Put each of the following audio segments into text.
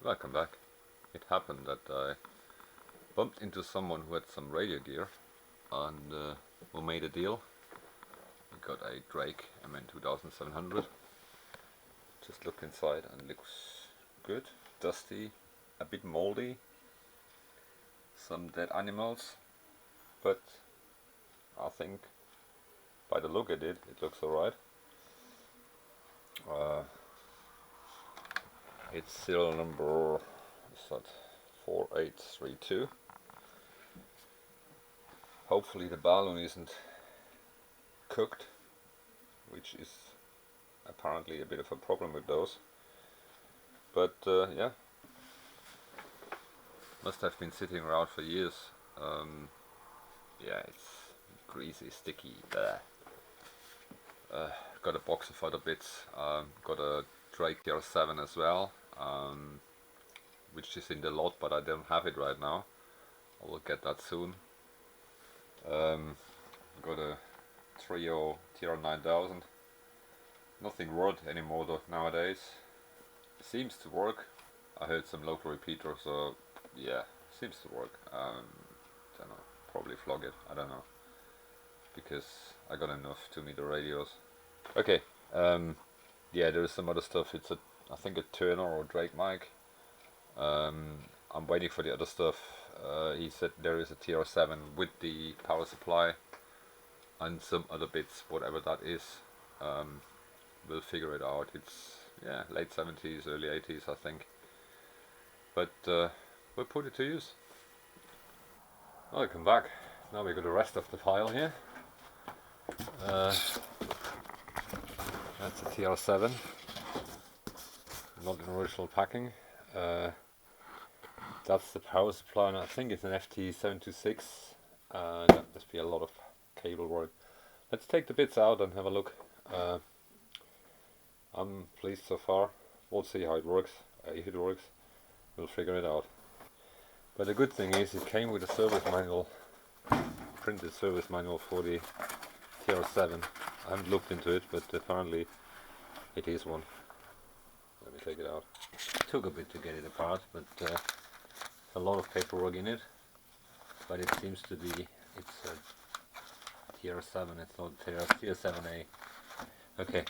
Welcome back. It happened that I bumped into someone who had some radio gear and we made a deal. We got a Drake MN2700. Just looked inside and looks good. Dusty, a bit moldy, some dead animals, but I think by the look at it, it looks alright. It's serial number 4832. Hopefully the balloon isn't cooked, which is apparently a bit of a problem with those. But yeah, must have been sitting around for years. Yeah, it's greasy, sticky. Got a box of other bits. Got a Drake TR7 as well, which is in the lot, but I don't have it right now. I will get that soon. Got a Trio TR-9000. Nothing worth anymore though nowadays. Seems to work. I heard some local repeater, so yeah, seems to work. Don't know, probably flog it, I don't know, because I got enough 2-meter radios. Okay, yeah, there is some other stuff. It's I think a Turner or Drake mic. I'm waiting for the other stuff. He said there is a TR7 with the power supply and some other bits, whatever that is. We'll figure it out. It's yeah, late 70s, early 80s I think. But we'll put it to use. Welcome back. Now we got the rest of the file here. That's a TR7, not in original packing. That's the power supply, and I think it's an FT726. That must be a lot of cable work. Let's take the bits out and have a look. I'm pleased so far. We'll see how it works. If it works, we'll figure it out. But the good thing is it came with a service manual, printed service manual for the TR7. I haven't looked into it, but apparently it is one. Let me take it out. It took a bit to get it apart, but a lot of paperwork in it. But it seems to be, it's a TR7, it's not TR7A. Okay,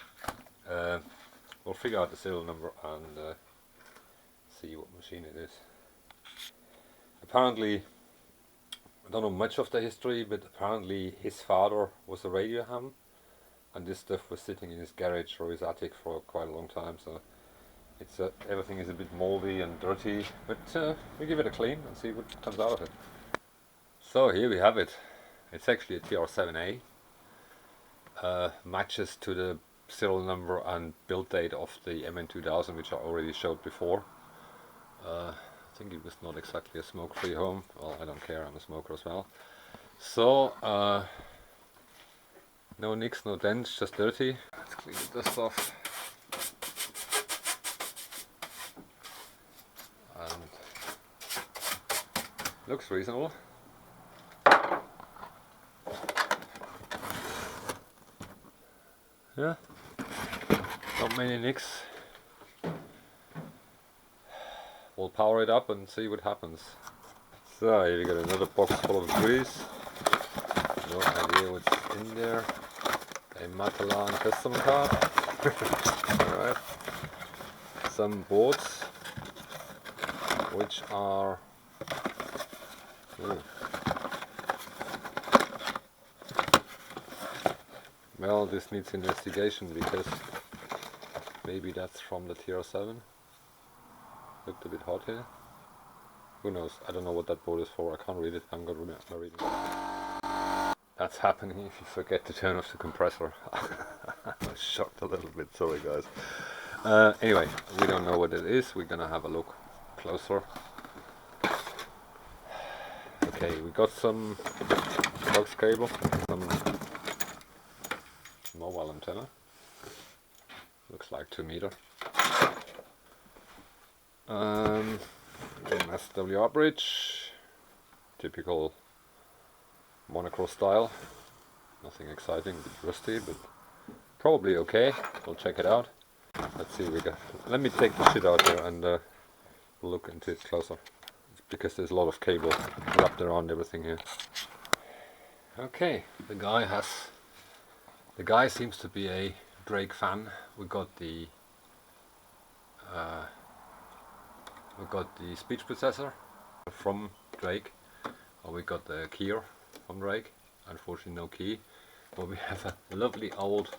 we'll figure out the serial number and see what machine it is. Apparently, I don't know much of the history, but apparently his father was a radio ham, and this stuff was sitting in his garage or his attic for quite a long time, so it's everything is a bit moldy and dirty, but we give it a clean and see what comes out of it. So here we have it. It's actually a TR7A. Matches to the serial number and build date of the MN2000, which I already showed before. I think it was not exactly a smoke-free home. Well, I don't care, I'm a smoker as well. So, no nicks, no dents, just dirty. Let's clean the dust off. And looks reasonable. Yeah, not many nicks. We'll power it up and see what happens. So here we got another box full of grease. No idea what's in there. A Matalan custom card. Alright. Some boards, which are well, this needs investigation because maybe that's from the TR7. Looked a bit hot here. Who knows? I don't know what that board is for. I can't read it. I'm gonna read it. That's happening if you forget to turn off the compressor. I was shocked a little bit. Sorry, guys. Anyway, we don't know what it is. We're gonna have a look closer. Okay, we got some box cable, some mobile antenna. Looks like 2 meter. SWR bridge, typical monocross style, nothing exciting, a bit rusty, but probably okay. We'll check it out. Let's see what we got. Let me take the shit out there and look into it closer. It's because there's a lot of cable wrapped around everything here. Okay, the guy seems to be a Drake fan. We got the speech processor from Drake, or we got the keyer from Drake. Unfortunately no key, but we have a lovely old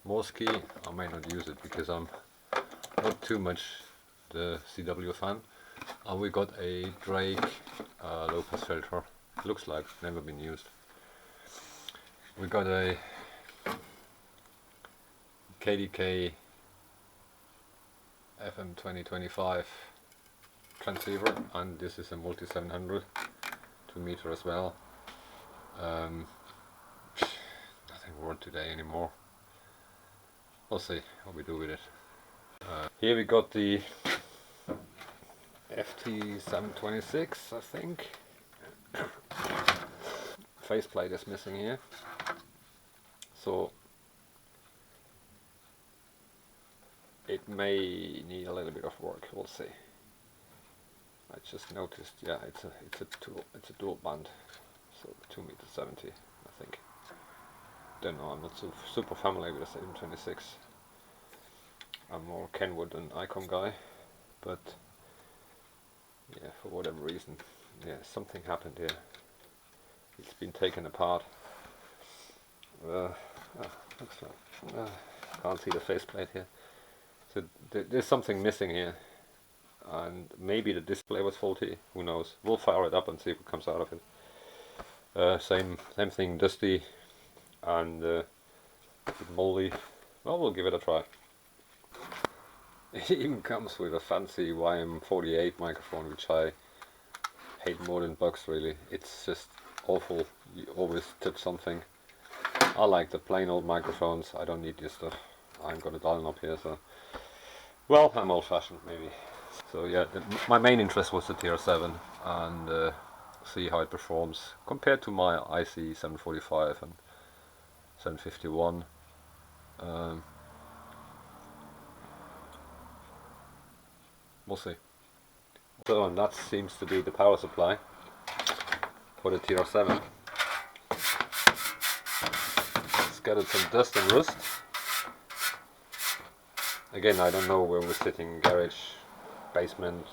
Morse key. I may not use it because I'm not too much the CW fan. And we got a Drake low pass filter. Looks like never been used. We got a KDK FM 2025 transceiver, and this is a multi 700 2 meter as well. Nothing worked today anymore. We'll see what we do with it. Here we got the FT726, I think. Faceplate is missing here, so it may need a little bit of work. We'll see. I just noticed, yeah, it's a dual band, so 2.70 m, I think. Don't know. I'm not so super familiar with the 726. I'm more Kenwood and Icon guy, but yeah, for whatever reason, yeah, something happened here. It's been taken apart. Looks like can't see the faceplate here. So there's something missing here, and maybe the display was faulty. Who knows? We'll fire it up and see what comes out of it. Same thing, dusty and moldy. Well, we'll give it a try. It even comes with a fancy YM48 microphone, which I hate more than bugs, really. It's just awful. You always touch something. I like the plain old microphones. I don't need this stuff. I've got a dial up here, so well, I'm old-fashioned maybe. So yeah, my main interest was the TR7 and see how it performs compared to my IC 745 and 751. We'll see. So, and that seems to be the power supply for the TR7. It's got some dust and rust. Again, I don't know where we're sitting, garage, basement,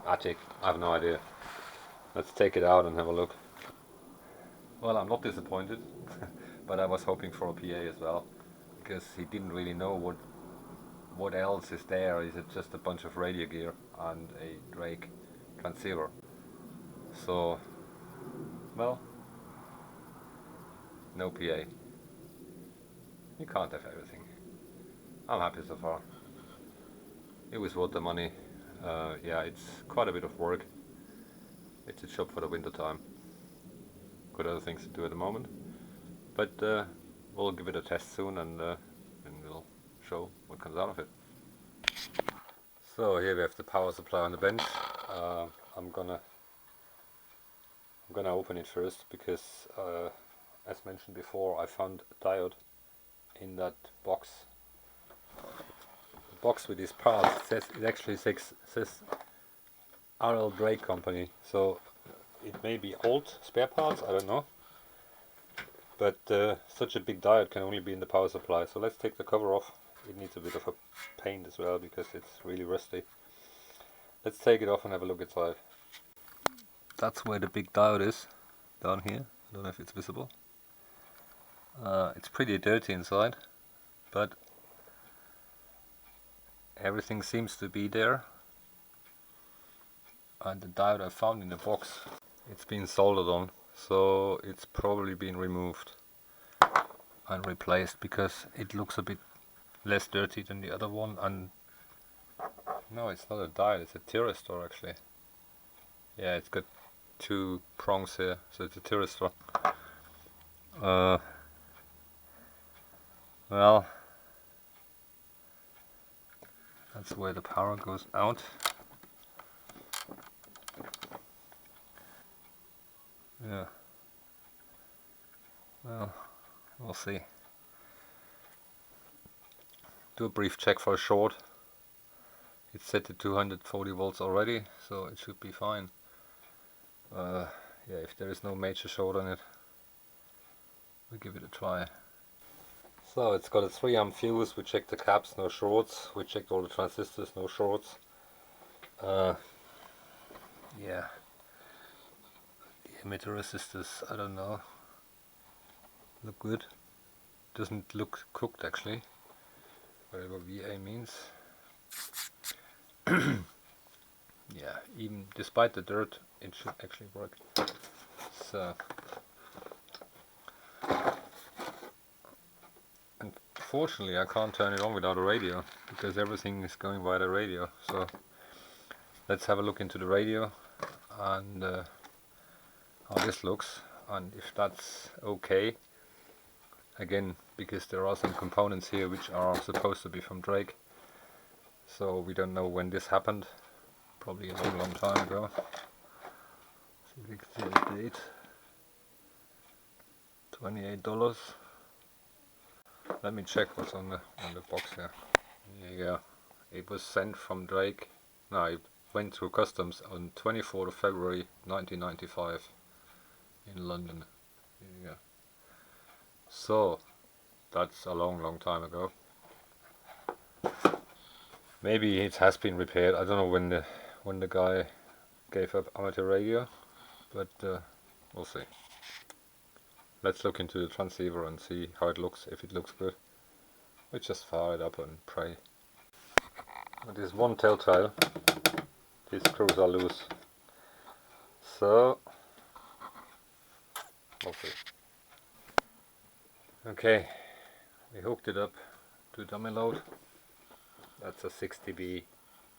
attic, I have no idea. Let's take it out and have a look. Well, I'm not disappointed, but I was hoping for a PA as well, because he didn't really know what else is there. Is it just a bunch of radio gear and a Drake transceiver? So, well, no PA. You can't have everything. I'm happy so far. It was worth the money. Yeah, it's quite a bit of work. It's a job for the winter time. Got other things to do at the moment, but we'll give it a test soon, and we'll show what comes out of it. So here we have the power supply on the bench. I'm gonna open it first because, as mentioned before, I found a diode in that box. The box with these parts it actually says RL Drake company, so it may be old spare parts, I don't know. But such a big diode can only be in the power supply. So let's take the cover off. It needs a bit of a paint as well because it's really rusty. Let's take it off and have a look inside. That's where the big diode is, down here. I don't know if it's visible. It's pretty dirty inside, but everything seems to be there. And the diode I found in the box, it's been soldered on, so it's probably been removed and replaced because it looks a bit less dirty than the other one. And no, it's not a diode, it's a thyristor actually. Yeah, it's got two prongs here, so it's a thyristor. Well, that's where the power goes out. Yeah. Well, we'll see. Do a brief check for a short. It's set to 240 volts already, so it should be fine. Yeah, if there is no major short on it, we'll give it a try. So it's got a 3 amp fuse. We checked the caps, no shorts. We checked all the transistors, no shorts. Yeah, the emitter resistors, I don't know, look good. Doesn't look cooked actually, whatever VA means. Yeah, even despite the dirt, it should actually work. So, unfortunately, I can't turn it on without a radio because everything is going via the radio. So, let's have a look into the radio and how this looks, and if that's okay. Again, because there are some components here which are supposed to be from Drake, so we don't know when this happened. Probably a long time ago. See if we can see the date. $28. Let me check what's on the box here. There you go. It was sent from Drake. No, it went through customs on 24th of February 1995 in London. There you go. So that's a long time ago. Maybe it has been repaired. I don't know when the guy gave up amateur radio, but we'll see. Let's look into the transceiver and see how it looks, if it looks good. We just fire it up and pray. There's one telltale. These screws are loose. So, we'll see. Okay, we hooked it up to dummy load. That's a 60B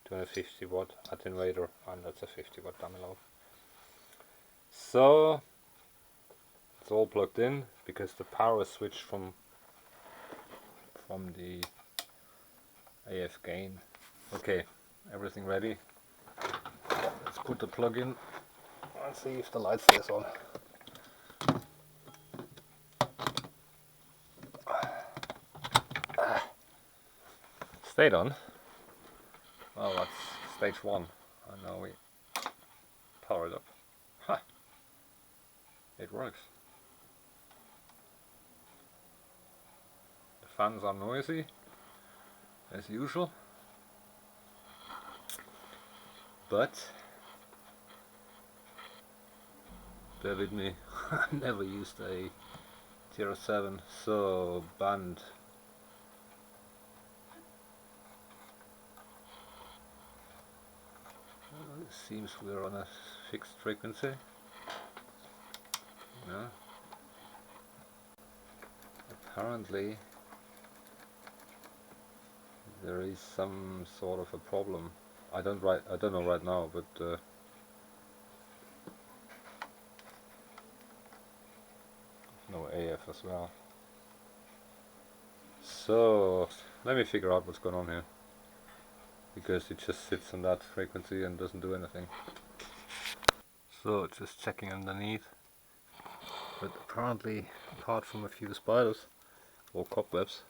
250 watt attenuator, and that's a 50 watt dummy load. So it's all plugged in because the power switch from the AF gain. Okay, everything ready. Let's put the plug in and see if the light stays on. Stayed on. Well, that's stage 1, and now we power it up. Ha! It works. The fans are noisy, as usual, but bear with me. I never used a TR-7, so band. It seems we're on a fixed frequency. No. Apparently there is some sort of a problem. I don't know right now, but no AF as well. So let me figure out what's going on here, because it just sits on that frequency and doesn't do anything. So just checking underneath, but apparently, apart from a few spiders or cobwebs,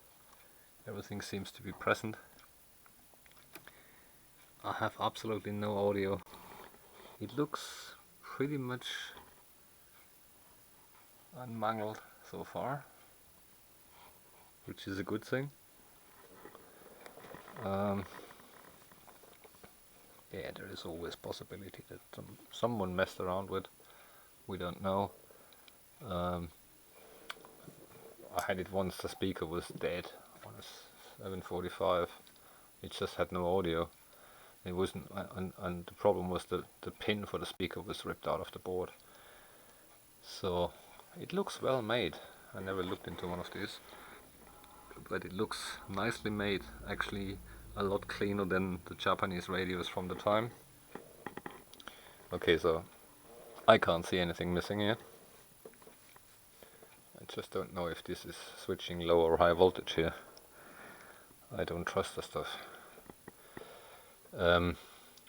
everything seems to be present. I have absolutely no audio. It looks pretty much unmangled so far, which is a good thing. Yeah, there is always possibility that someone messed around with. We don't know. I had it once. The speaker was dead on a 745. It just had no audio. It wasn't, and the problem was that the pin for the speaker was ripped out of the board. So it looks well made. I never looked into one of these, but it looks nicely made. Actually, a lot cleaner than the Japanese radios from the time. Okay, so I can't see anything missing here. I just don't know if this is switching low or high voltage here. I don't trust the stuff.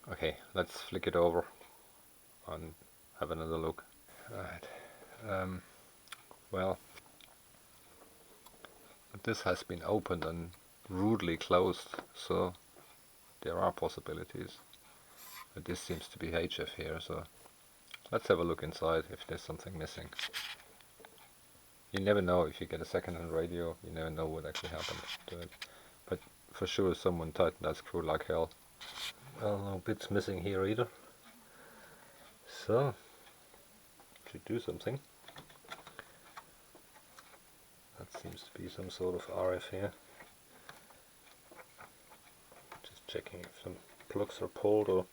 Okay, let's flick it over and have another look. Right. Well, this has been opened and rudely closed, so there are possibilities. But this seems to be HF here, so let's have a look inside if there's something missing. You never know if you get a second-hand radio, you never know what actually happened to it. But for sure someone tightened that screw like hell. Well, no bits missing here either. So, should do something. That seems to be some sort of RF here. Just checking if some plugs are pulled or...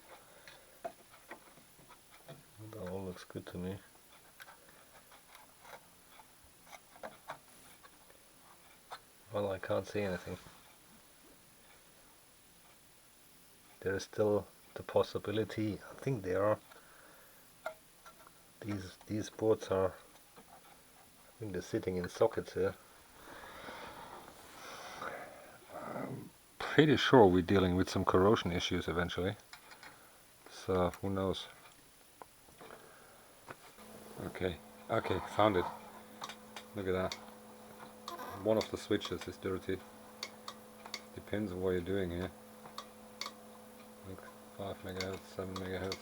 That all looks good to me. Well, I can't see anything. There is still the possibility, I think they are, these boards are, I think they're sitting in sockets here. I'm pretty sure we're dealing with some corrosion issues eventually, so who knows. Okay, found it. Look at that. One of the switches is dirty. Depends on what you're doing here. Look, 5 MHz, 7 MHz,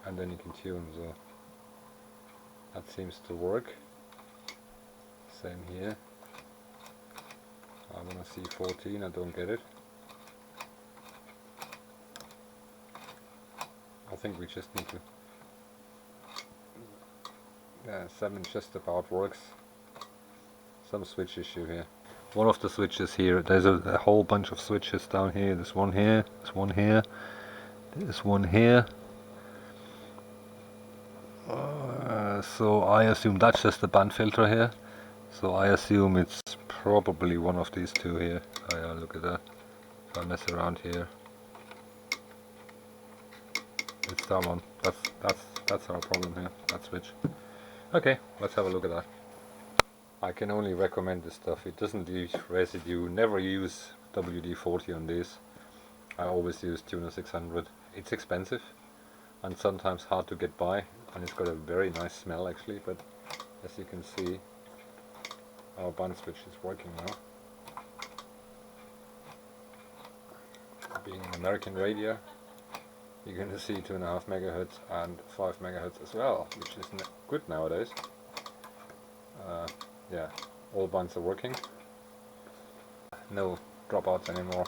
and then you can tune, so that seems to work. Same here. I want to see 14, I don't get it. I think we just need to... Yeah, 7 just about works. Some switch issue here. One of the switches here, there's a whole bunch of switches down here. There's one here, there's one here, there's one here. So I assume that's just the band filter here. So I assume it's probably one of these two here. Oh yeah, look at that. If I mess around here, it's that one. That's our problem here. That switch. Okay, let's have a look at that. I can only recommend this stuff. It doesn't leave residue. Never use WD-40 on this. I always use Tuner 600. It's expensive and sometimes hard to get by, and it's got a very nice smell actually, but as you can see, our band switch is working now. Being an American radio, you're going to see 2.5 MHz and 5 MHz as well, which is good nowadays. Yeah, all bands are working. No dropouts anymore.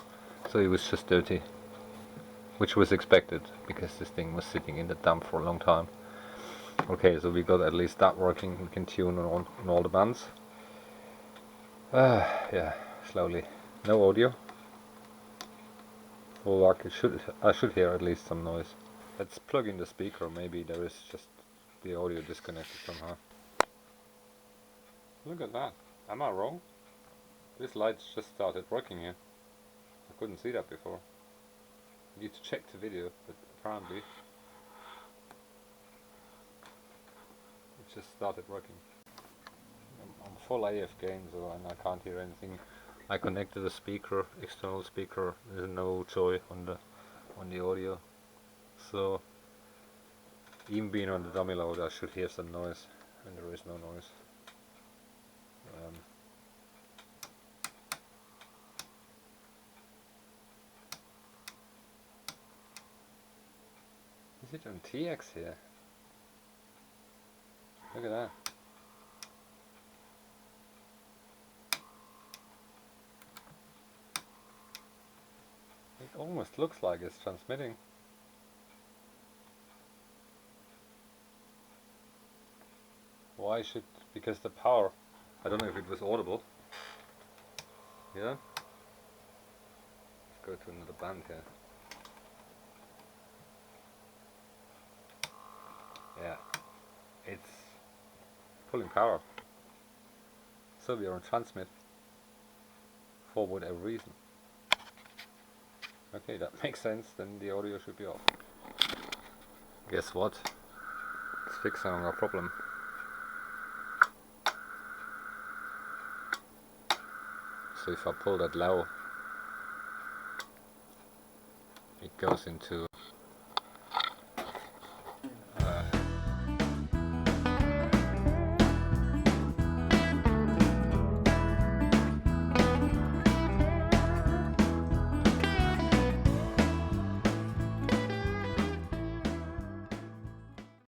So it was just dirty, which was expected because this thing was sitting in the dump for a long time. Okay, so we got at least that working. We can tune on all the bands. Yeah, slowly. No audio. Full luck. I should hear at least some noise. Let's plug in the speaker. Maybe there is just the audio disconnected somehow. Look at that. Am I wrong? This light just started working here. I couldn't see that before. I need to check the video, but apparently it just started working. I'm on full AF gain, so and I can't hear anything. I connected a speaker, external speaker. There's no joy on the audio. So even being on the dummy load, I should hear some noise, and there is no noise. Is it on TX here? Look at that. It almost looks like it's transmitting. Why should... because the power... I don't know if it was audible. Yeah? Let's go to another band here. Yeah. It's pulling power. So we are on transmit. For whatever reason. Okay, that makes sense, then the audio should be off. Guess what? It's fixing our problem. So if I pull that low, it goes into